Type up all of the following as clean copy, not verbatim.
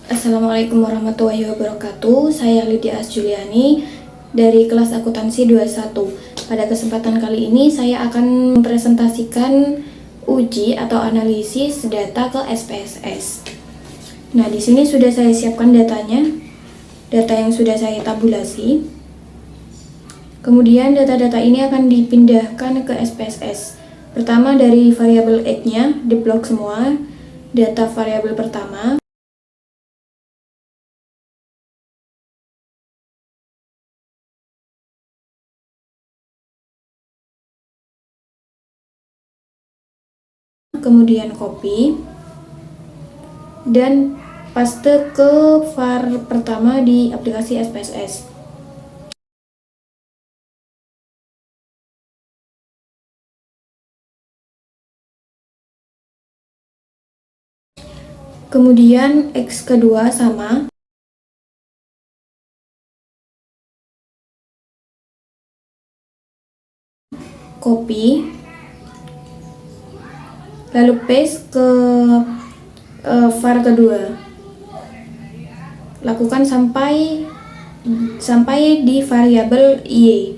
Assalamualaikum warahmatullahi wabarakatuh. Saya Lydia Asjuliani dari kelas akuntansi 21. Pada kesempatan kali ini saya akan mempresentasikan uji atau analisis data ke SPSS. Nah, di sini sudah saya siapkan datanya. Data yang sudah saya tabulasi. Kemudian data-data ini akan dipindahkan ke SPSS. Pertama dari variabel X-nya diblok semua. Data variabel pertama. Kemudian copy dan paste ke var pertama di aplikasi SPSS. Kemudian X kedua sama. Copy. Lalu paste ke var kedua. Lakukan sampai di variabel Y.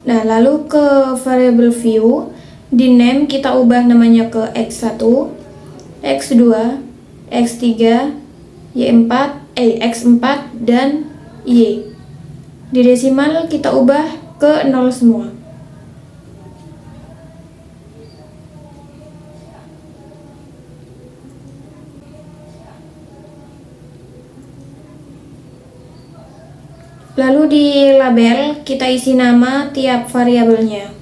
Nah, lalu ke variabel view, di name kita ubah namanya ke X1, X2, X3, Y4, X4, dan Y. Di desimal kita ubah ke 0 semua. Lalu di label kita isi nama tiap variabelnya.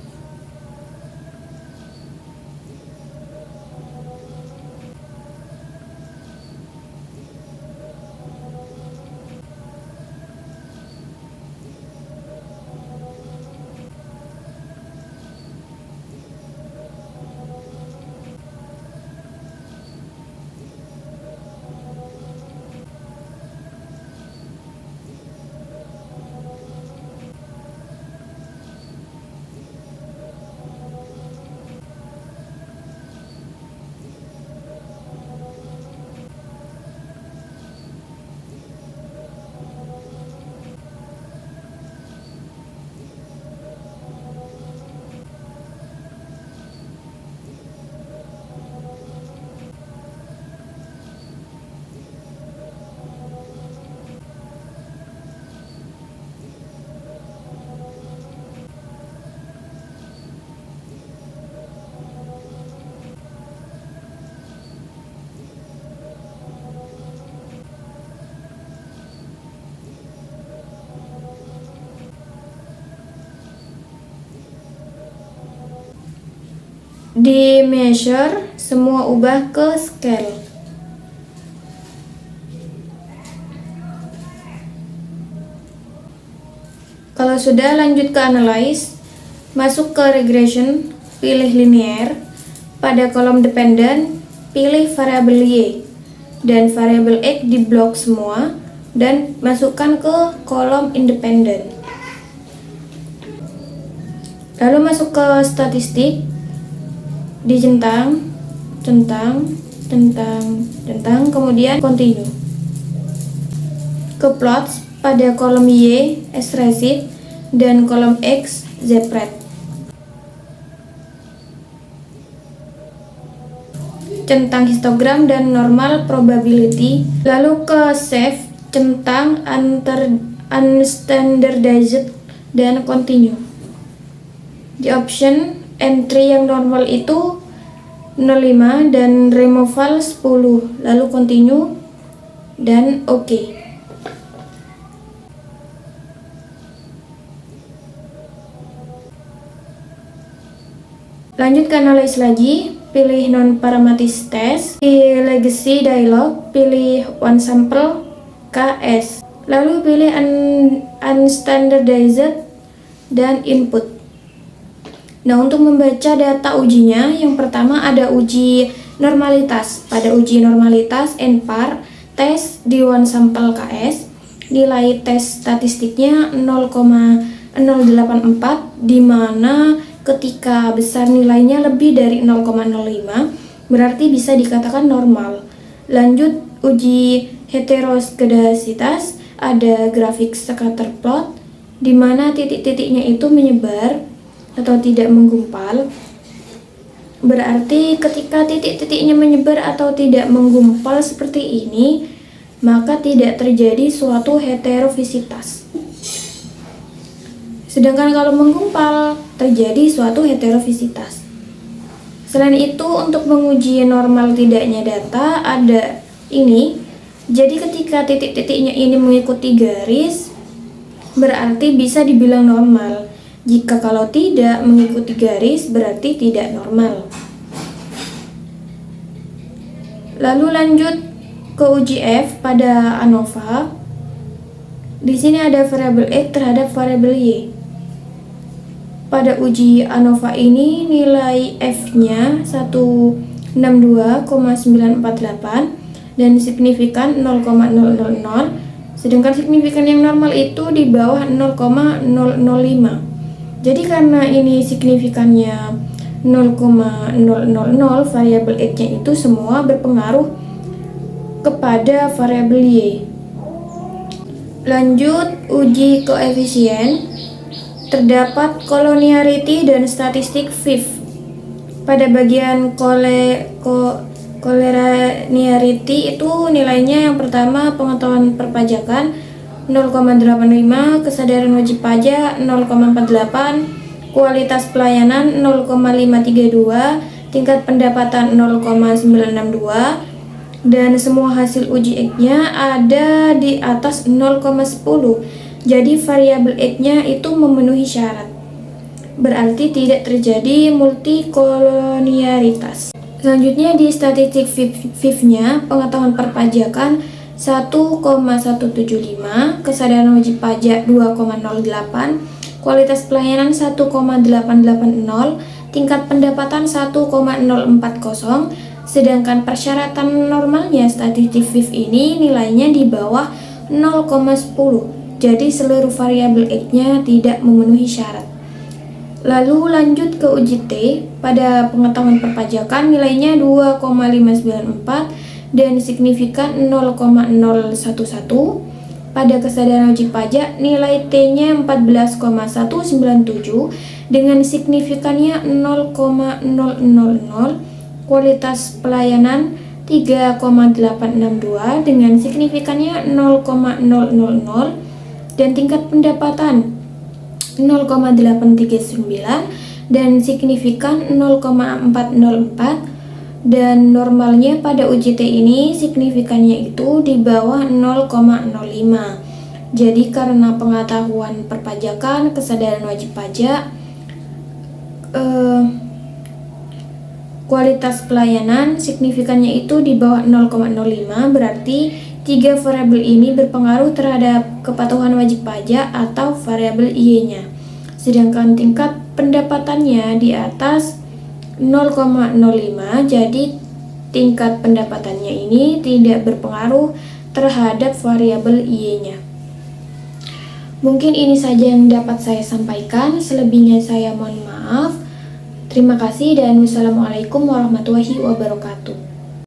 Di measure, semua ubah ke scale. Kalau sudah, lanjut ke analyze, masuk ke regression, pilih linear, pada kolom dependent, pilih variabel Y, dan variabel X di blok semua, dan masukkan ke kolom independent. Lalu masuk ke statistik, dicentang, kemudian continue. Ke plots, pada kolom Y, sreceipt, dan kolom X, zprate. Centang histogram dan normal probability. Lalu ke save, centang unstandardized, dan continue. Di option entry yang normal itu 05 dan removal 10, lalu continue dan OK. Lanjut ke analyze lagi, pilih non-parametric test, di legacy dialog, pilih one sample KS, lalu pilih unstandardized dan input. Nah, untuk membaca data ujinya, yang pertama ada uji normalitas. Pada uji normalitas NPAR, tes di one sample KS, nilai tes statistiknya 0,084, di mana ketika besar nilainya lebih dari 0,05 berarti bisa dikatakan normal. Lanjut uji heteroskedasitas, ada grafik scatter plot di mana titik-titiknya itu menyebar atau tidak menggumpal. Berarti ketika titik-titiknya menyebar atau tidak menggumpal seperti ini, maka tidak terjadi suatu heterofisitas. Sedangkan kalau menggumpal, terjadi suatu heterofisitas. Selain itu, untuk menguji normal tidaknya data, ada ini. Jadi ketika titik-titiknya ini mengikuti garis, berarti bisa dibilang normal. Jika kalau tidak mengikuti garis, berarti tidak normal. Lalu lanjut ke uji F pada ANOVA. Di sini ada variabel X terhadap variabel Y. Pada uji ANOVA ini nilai F-nya 162,948 dan signifikan 0,000, sedangkan signifikan yang normal itu di bawah 0,005. Jadi karena ini signifikannya 0,000, variabel X-nya itu semua berpengaruh kepada variabel Y. Lanjut uji koefisien. Terdapat collinearity dan statistik fifth. Pada bagian collinearity itu nilainya yang pertama pengetahuan perpajakan 0,85, kesadaran wajib pajak 0,48, kualitas pelayanan 0,532, tingkat pendapatan 0,962, dan semua hasil uji X-nya ada di atas 0,10. Jadi variabel X-nya itu memenuhi syarat. Berarti tidak terjadi multikolonialitas. Selanjutnya di statistik fifth-nya, pengetahuan perpajakan 1,175, kesadaran wajib pajak 2,08, kualitas pelayanan 1,880, tingkat pendapatan 1,040, sedangkan persyaratan normalnya statistik fifth ini nilainya di bawah 0,10. Jadi seluruh variabel X-nya tidak memenuhi syarat. Lalu lanjut ke uji T. Pada pengetahuan perpajakan nilainya 2,594 dan signifikan 0,011. Pada kesadaran wajib pajak nilai T-nya 14,197 dengan signifikannya 0,000. Kualitas pelayanan 3,862 dengan signifikannya 0,000. Dan tingkat pendapatan 0,839 dan signifikan 0,404, dan normalnya pada uji T ini signifikannya itu di bawah 0,05. Jadi karena pengetahuan perpajakan, kesadaran wajib pajak, kualitas pelayanan signifikannya itu di bawah 0,05, berarti tiga variabel ini berpengaruh terhadap kepatuhan wajib pajak atau variabel Y-nya. Sedangkan tingkat pendapatannya di atas 0,05, jadi tingkat pendapatannya ini tidak berpengaruh terhadap variabel Y-nya. Mungkin ini saja yang dapat saya sampaikan, selebihnya saya mohon maaf. Terima kasih dan wassalamualaikum warahmatullahi wabarakatuh.